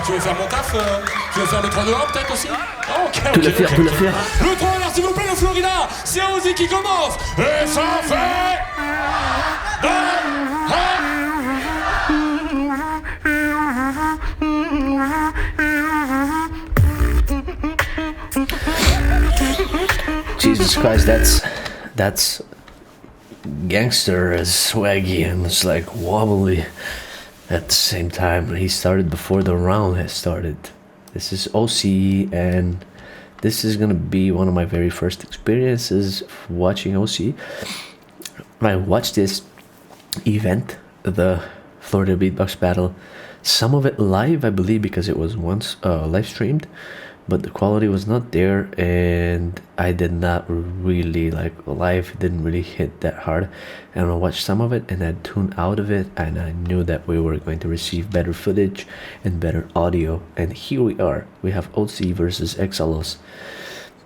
Tu veux faire mon taf Tu veux faire le 3 2 1 peut-être aussi? Ok, tout le faire. Le 3 alors s'il vous plaît, le Florida, c'est OSY qui commence. Et ça fait... Jesus Christ, that's gangster swaggy and it's like wobbly at the same time. He started before the round has started. This is OSY, and this is gonna be one of my very first experiences watching OSY. I watched this event, the Florida Beatbox Battle, some of it live, I believe, because it was once live streamed, but the quality was not there, and I did not really like live, didn't really hit that hard. And I watched some of it and I tuned out of it, and I knew that we were going to receive better footage and better audio. And here we are, we have OSY versus EXALLOS,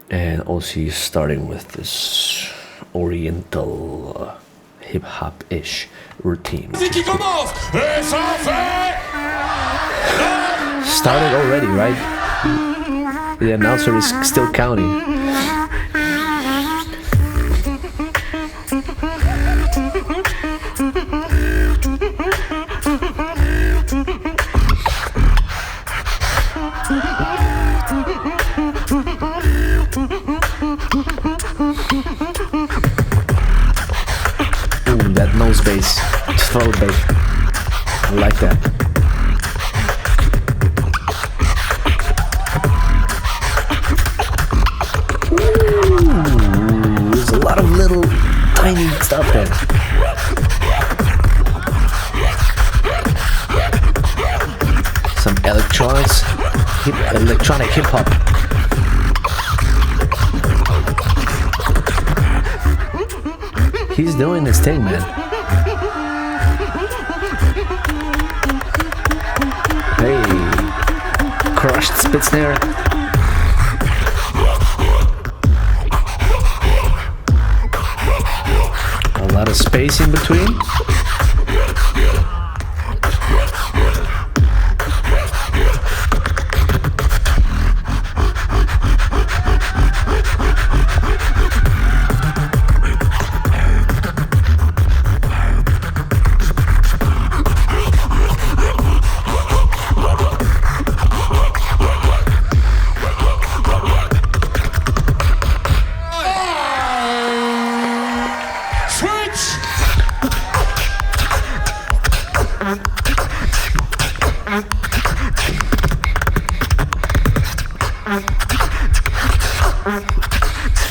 and OSY is starting with this oriental hip-hop-ish routine. Started already, right? The announcer is still counting. Ooh, that nose bass, throat bass. I like that. There's a lot of little tiny stuff there. Some electronic hip hop. He's doing his thing, man. Hey, crushed spit snare. A lot of space in between.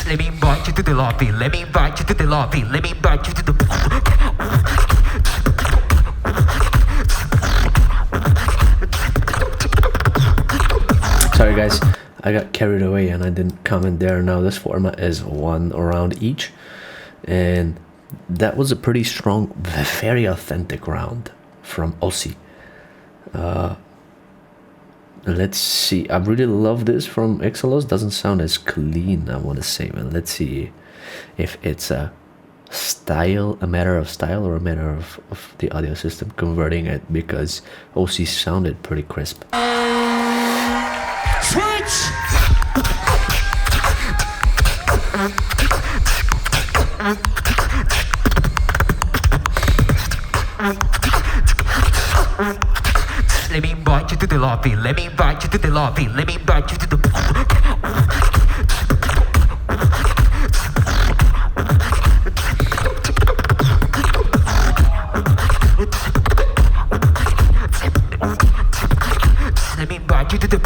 Let me invite you to the lobby. Let me invite you to the lobby. Let me invite you to the. Sorry guys, I got carried away and I didn't comment there. Now this format is 1 round each, and that was a pretty strong, very authentic round from OSY. Let's see, I really love this from EXALLOS. Doesn't sound as clean, I want to say, but let's see if it's a matter of style or a matter of the audio system converting it, because OSY sounded pretty crisp. Switch! Let me invite you to the lobby. Let me invite you to the lobby. Let me invite you to the. Let me invite you to the.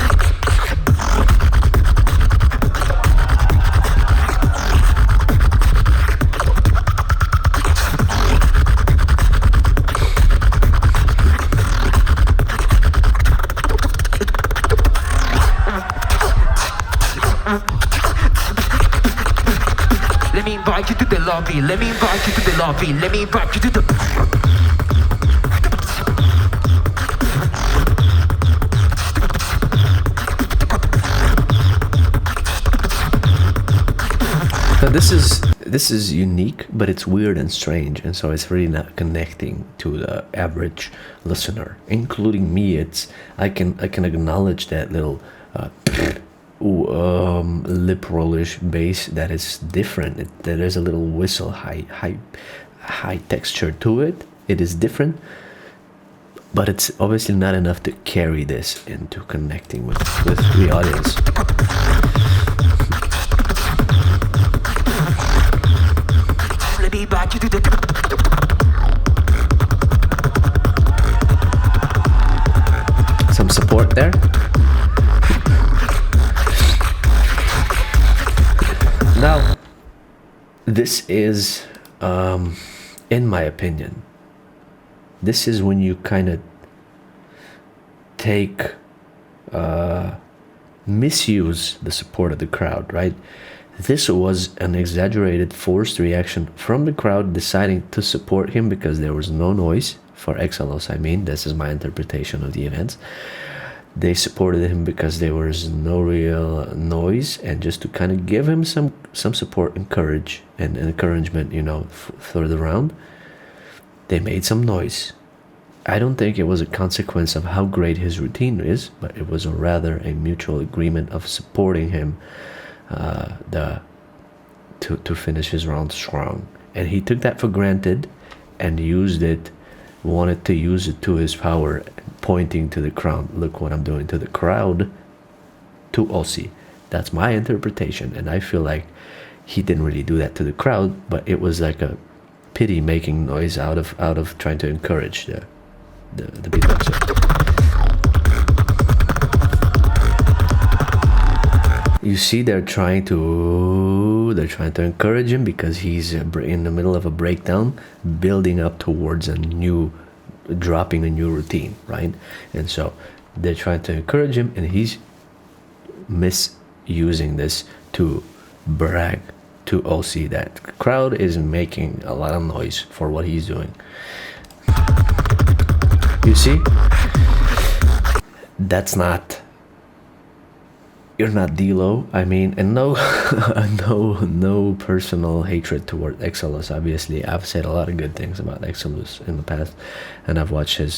Let me invite you to the lobby. Let me invite you to the lobby. Let me invite you to the. Now this is unique, but it's weird and strange, and so it's really not connecting to the average listener, including me. I can acknowledge that little lip rollish bass that is different. There's a little whistle, high texture to it. It is different, but it's obviously not enough to carry this into connecting with the audience. Some support there. Now, this is, in my opinion, this is when you kind of misuse the support of the crowd, right? This was an exaggerated, forced reaction from the crowd deciding to support him because there was no noise for EXALLOS. I mean, this is my interpretation of the events. They supported him because there was no real noise, and just to kind of give him some support and courage and encouragement, for the round, they made some noise. I don't think it was a consequence of how great his routine is, but it was rather a mutual agreement of supporting him to finish his round strong. And he took that for granted and wanted to use it to his power, pointing to the crowd. Look what I'm doing to the crowd, to OSY. That's my interpretation, and I feel like he didn't really do that to the crowd, but it was like a pity making noise out of trying to encourage the beatboxer. You see, they're trying to encourage him because he's in the middle of a breakdown, building up towards dropping a new routine, right? And so they're trying to encourage him, and he's misusing this to brag to OSY that the crowd is making a lot of noise for what he's doing. You see, you're not D-Lo. I mean, and no personal hatred toward EXALLOS. Obviously, I've said a lot of good things about EXALLOS in the past, and I've watched a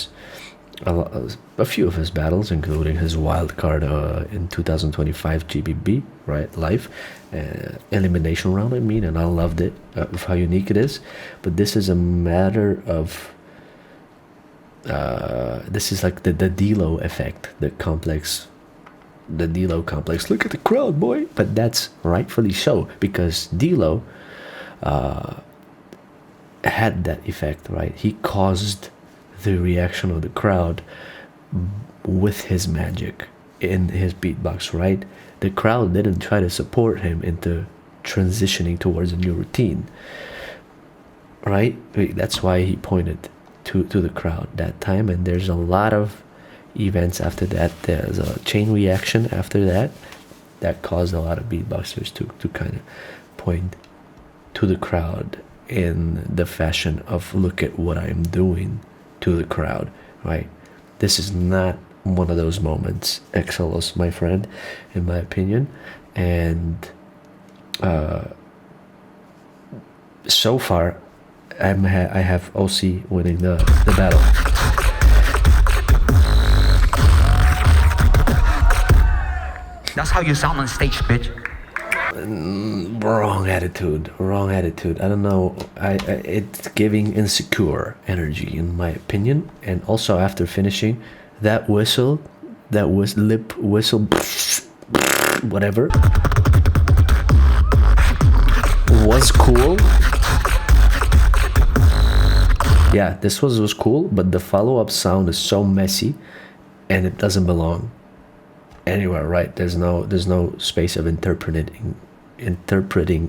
few of his battles, including his wild card in 2025 GBB, right, live elimination round. I mean, and I loved it, of how unique it is. But this is a matter of this is like the D-Lo effect, the D-Lo complex. Look at the crowd, boy. But that's rightfully so, because D-Lo had that effect, right? He caused the reaction of the crowd with his magic in his beatbox, right? The crowd didn't try to support him into transitioning towards a new routine, right? That's why he pointed to the crowd that time. And there's a lot of events after that. There's a chain reaction after that caused a lot of beatboxers to kind of point to the crowd in the fashion of, look at what I'm doing to the crowd, right? This is not one of those moments, EXALLOS, my friend, in my opinion. And so far I have OSY winning the battle. That's how you sound on stage, bitch. Wrong attitude. I don't know. It's giving insecure energy, in my opinion. And also, after finishing, that lip whistle, whatever, was cool. Yeah, this was cool, but the follow-up sound is so messy, and it doesn't belong anywhere, right? There's no space of interpreting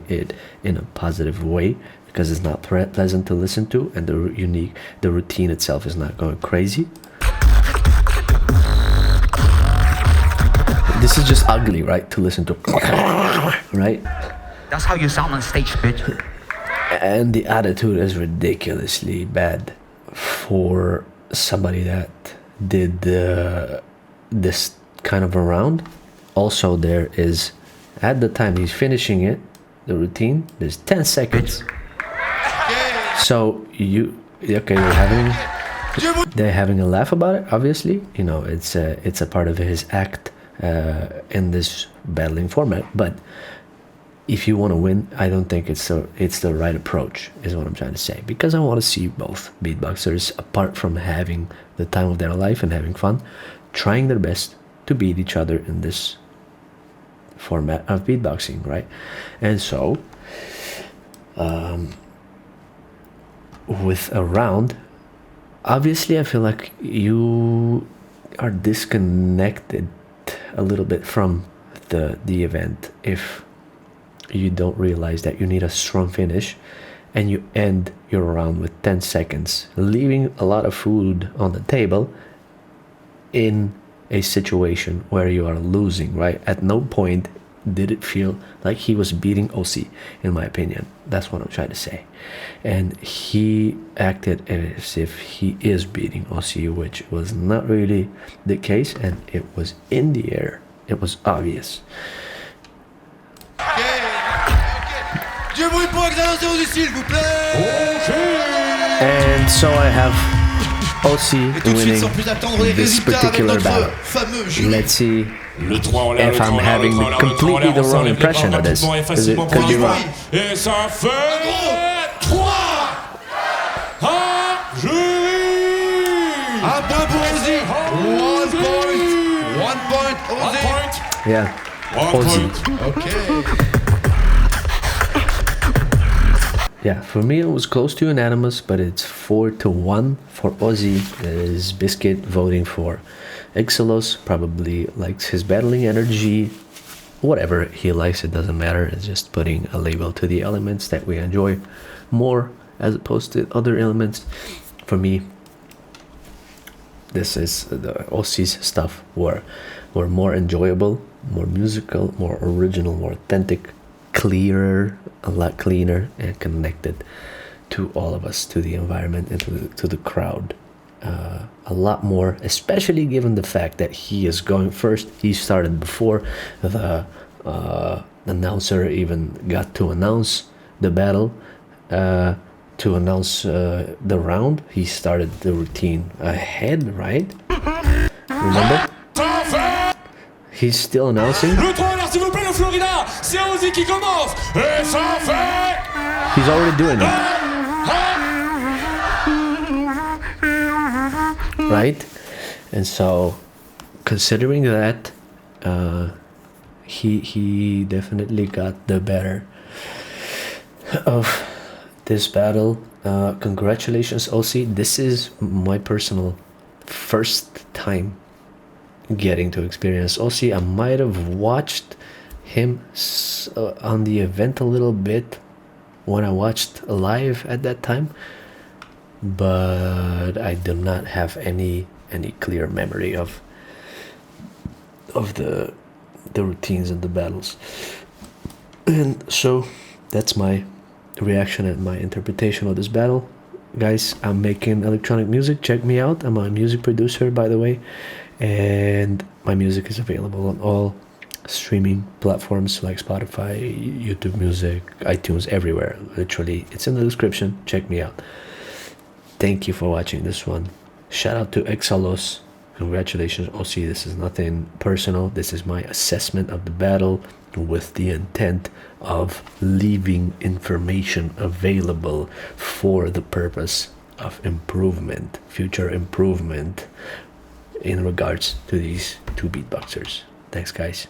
it in a positive way, because it's not pleasant to listen to, and the routine itself is not going crazy. This is just ugly, right, to listen to, right? That's how you sound on stage, bitch. And the attitude is ridiculously bad for somebody that did this kind of a round. Also, there is, at the time he's finishing it, the routine. There's 10 seconds. So they're having a laugh about it. Obviously, you know, it's a part of his act in this battling format. But if you want to win, I don't think it's the right approach, is what I'm trying to say. Because I want to see both beatboxers, apart from having the time of their life and having fun, trying their best to beat each other in this format of beatboxing, right? And so with a round, obviously I feel like you are disconnected a little bit from the event if you don't realize that you need a strong finish and you end your round with 10 seconds, leaving a lot of food on the table in a situation where you are losing, right? At no point did it feel like he was beating OSY, in my opinion. That's what I'm trying to say. And he acted as if he is beating OSY, which was not really the case, and it was in the air. It was obvious. And so I have OSY winning this particular battle. Let's see if I'm having completely the wrong impression of this. Because it could be wrong. Et ça fait 3 à jury. Un point pour OSY. 1 point. OSY. Yeah. OSY. Okay. Yeah, for me it was close to unanimous, but it's 4-1 for OSY. There's Biscuit voting for EXALLOS, probably likes his battling energy. Whatever he likes, it doesn't matter. It's just putting a label to the elements that we enjoy more as opposed to other elements. For me, this is the OSY's stuff were more enjoyable, more musical, more original, more authentic, clearer, a lot cleaner, and connected to all of us, to the environment, and to the crowd. A lot more, especially given the fact that he is going first. He started before the announcer even got to announce the battle, to announce the round. He started the routine ahead, right? Remember? He's still announcing. Le 3 s'il vous plaît, le Florida, c'est OSY qui commence. Et ça fait. He's already doing it. Right? And so, considering that, he definitely got the better of this battle. Congratulations, OSY. This is my personal first time getting to experience OSY. I might have watched him on the event a little bit when I watched live at that time, but I do not have any clear memory of the routines and the battles. And so that's my reaction and my interpretation of this battle. Guys, I'm making electronic music. Check me out. I'm a music producer, by the way, and my music is available on all streaming platforms like Spotify, YouTube Music, iTunes, everywhere. Literally, it's in the description. Check me out. Thank you for watching this one. Shout out to EXALLOS. Congratulations, OSY. This is nothing personal. This is my assessment of the battle with the intent of leaving information available for the purpose of improvement, future improvement in regards to these two beatboxers. Thanks, guys.